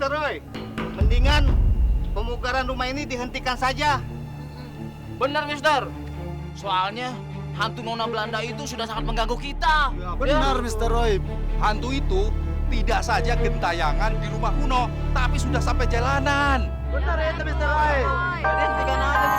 Mr. Roy, mendingan pemugaran rumah ini dihentikan saja. Benar, Mister. Soalnya hantu Nona Belanda itu sudah sangat mengganggu kita. Ya, Benar, Mr. Roy. Hantu itu tidak saja gentayangan di rumah kuno, tapi sudah sampai jalanan. Benar ya, Mr. Roy. Jadi hentikan aja.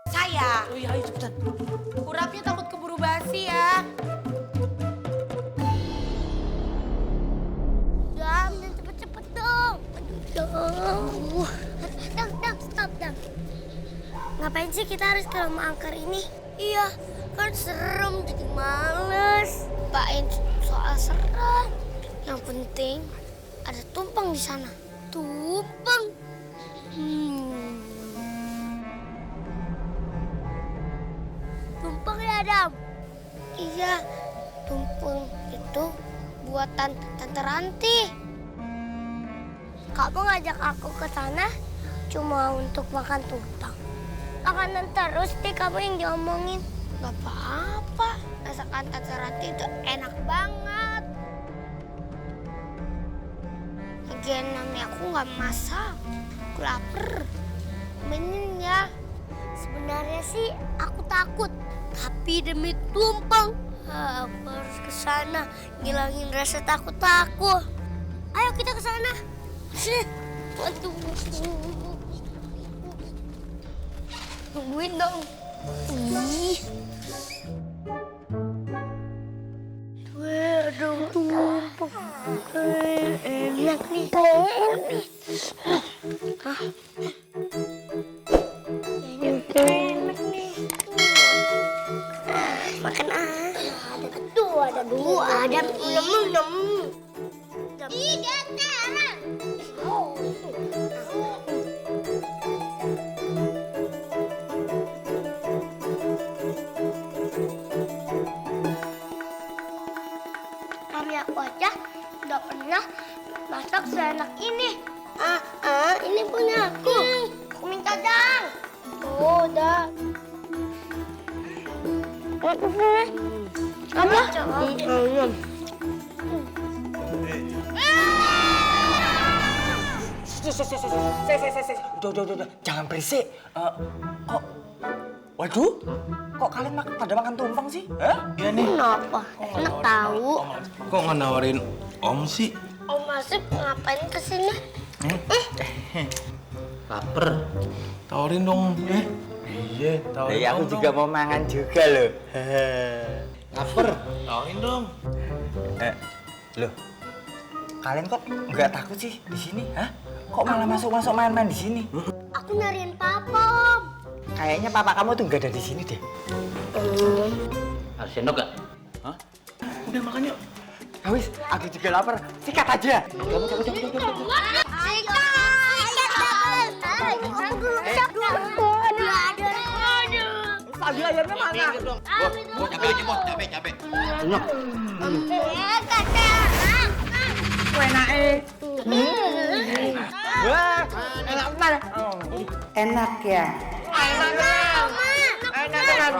Saya, Oh iya, ayo cepetan. urapnya takut keburu basi ya. Dam, dan cepet-cepet dong. Aduh, Dam, stop, Dam. Ngapain sih kita harus ke rumah angker ini? Iya, kan serem, jadi males. Bain soal serem. Yang penting ada tumpeng di sana. Tumpeng? Tumpeng ya, Dam? Iya, tumpeng itu buatan Tante Ranti. Kamu ngajak aku ke sana cuma untuk makan tumpeng. Makanan terus deh kamu yang diomongin. Gak apa-apa, masakan Tante Ranti itu enak banget. Lagian namanya aku gak masak, aku lapar. Temenin ya. Sebenarnya sih aku takut, tapi demi tumpeng aku harus ke sana ngilangin rasa takut aku. Ayo kita ke sana. Waduh. Tungguin dong. Ih. Waduh, tumpeng. Enak nih. Hah? Enak nih. Makan ada dulu, ada nem. Ih, datarang. Mami aku aja udah pernah masak seenak ini. Ini punya aku. Aku minta dong. Oh, udah. Kamu? Udah. Jangan berisik. Waduh, kok kalian pada makan tumpeng sih? Iya nih. Kenapa? Enak tahu. Kok nggak nawarin Om sih? Om Asep ngapain kesini? Lapar. Tawarin dong. Iya, tawarin Aku Om juga dong. mau mangan juga loh. Lapar. Tawarin dom. Loh, kalian kok nggak takut sih di sini? Hah? Kok malah masuk main-main di sini? Aku nyariin papa, Om. Kayaknya papa kamu tuh nggak ada di sini deh. Harus sendok gak? Hah? Udah makan yuk. Awis, aku juga lapar. Sikat aja. Kamu coba. Tadi ayamnya mana? Bos, capek. Wah, enak banget. Enak ya? Enak kan?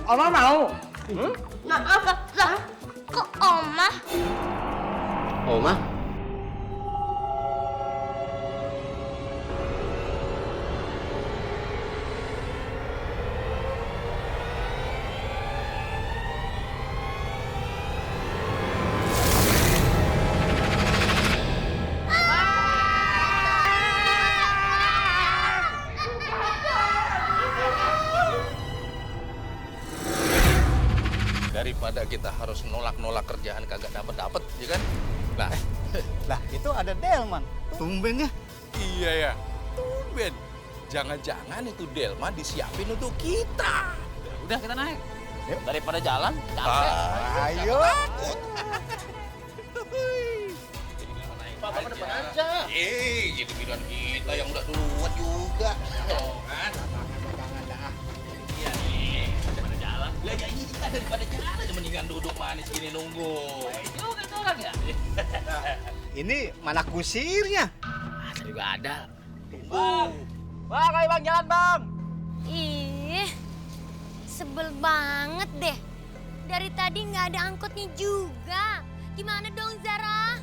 Oma mau? Kok Oma? Oma? Daripada kita harus nolak kerjaan kagak dapet, ya kan? Lah, itu ada Delman. Tumben ya. Iya ya, tumben. Jangan-jangan itu Delma disiapin untuk kita. Udah kita naik. Daripada jalan, capek. Ayo. Bapak depan aja. Jadi pilihan kita yang udah tua juga. Kan? Jangan dah. Iya nih, daripada jalan. Lah ya ini kita daripada jalan aja mendingan duduk manis gini nunggu. Juga itu orang ya? Ini mana kusirnya? Ada juga ada. Bang, ayo bang jalan bang. Ih, sebel banget deh. Dari tadi nggak ada angkotnya juga. Gimana dong, Zara?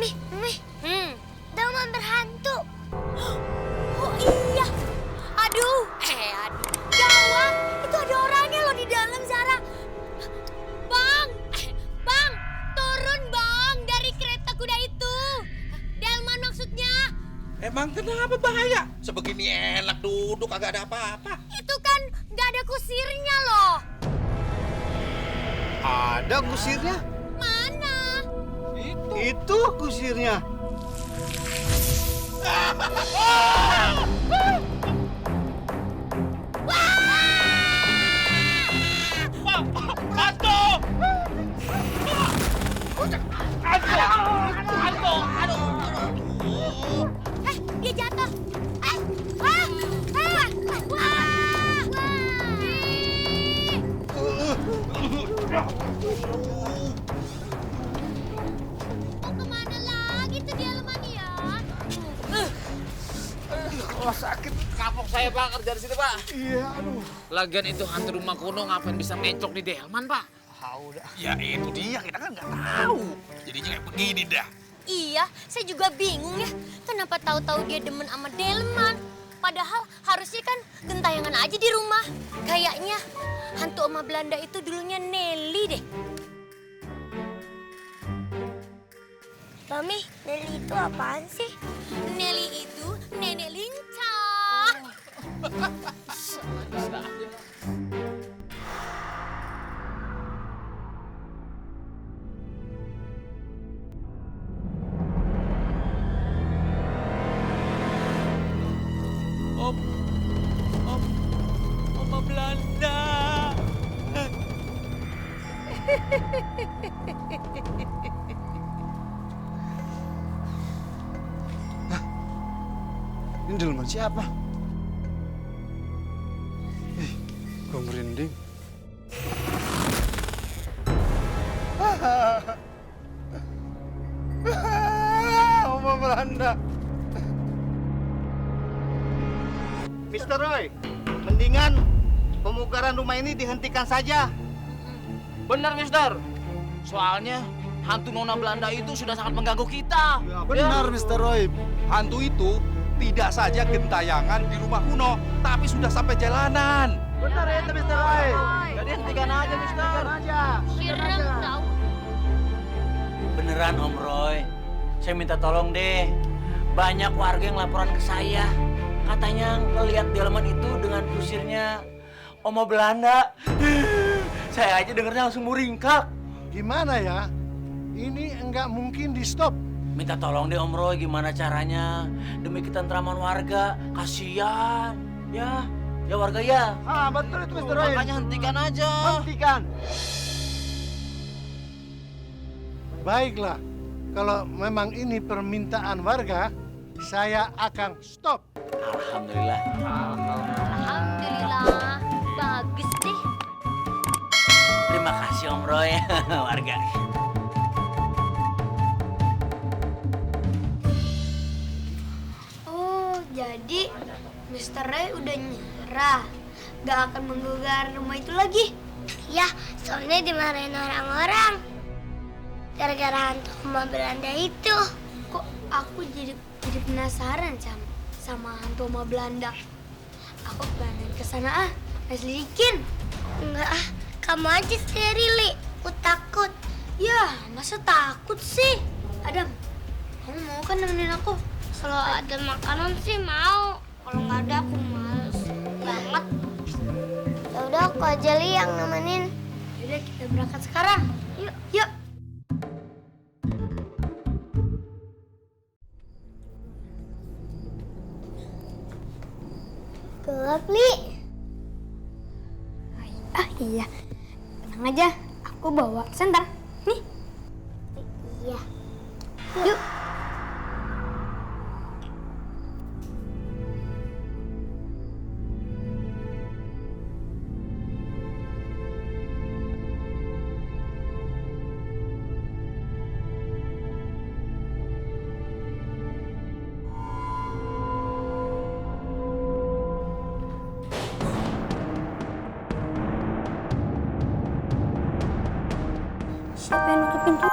Mih. Delman berhantu. Oh iya. Aduh. Gawat. Itu ada orangnya loh di dalam, Zara. Bang, turun bang dari kereta kuda itu. Delman maksudnya. Emang kenapa bahaya? Sebegini enak duduk, kagak ada apa-apa. Itu kan nggak ada kusirnya loh. Ada kusirnya. Mana? Itu kusirnya. Dia jatuh. Mau kemana lagi tuh dia lemah ya? Wah sakit, kapok saya pak kerja di sini pak. Iya, aduh. Lagian itu hantu rumah kuno ngapain bisa mencok di Delman pak? Udah. Ya itu dia, kita kan nggak tahu. Jadinya kayak begini dah. Iya, saya juga bingung ya. Kenapa tahu-tahu dia demen sama Delman? Padahal harusnya kan gentayangan aja di rumah. Kayaknya hantu Oma Belanda itu dulunya Nelly deh. Mami, Nelly itu apaan sih? Nelly itu nenek lincah. Oma Belanda. Ini Delman siapa? Gue merinding. Oma Belanda. Mr. Roy, mendingan pemugaran rumah ini dihentikan saja. Benar mister. Soalnya hantu Nona Belanda itu sudah sangat mengganggu kita. Benar, Mr. Roy. Hantu itu tidak saja gentayangan di rumah kuno, tapi sudah sampai jalanan. Benar ya, Mr. Roy. Jadi hentikan aja mister. Serem tau. Beneran Om Roy, saya minta tolong deh. Banyak warga yang laporan ke saya. Katanya ngelihat Delman itu dengan kusirnya Oma Belanda. Saya aja dengernya langsung muringkak. Gimana ya? Ini enggak mungkin di stop. Minta tolong deh Om Roy, gimana caranya? Demi ketentraman warga, kasihan. Ya warga ya. Betul itu, Mr. Roy. Makanya hentikan aja. Hentikan. Baiklah, kalau memang ini permintaan warga, saya akan stop. Alhamdulillah. Alhamdulillah, bagus deh. Terima kasih Om Roy, warga. Oh, jadi Mr. Ray udah nyerah. Gak akan menggugah rumah itu lagi. Ya, soalnya dimarahin orang-orang. Gara-gara hantu Oma Belanda itu. Kok aku jadi penasaran sama hantu Oma Belanda. Aku pengen kesana selidikin. Enggak kamu aja sendiri, Li. Aku takut. Ya, masa takut sih? Adam, kamu mau kan nemenin aku? Kalau ada makanan sih mau. Kalau nggak ada aku males banget. Ya udah aku aja Li yang nemenin. Yaudah kita berangkat sekarang. Yuk. Gelap Li. Iya. Tenang aja, aku bawa senter. Nih. Iya. Yuk. Siapa yang nutup pintu?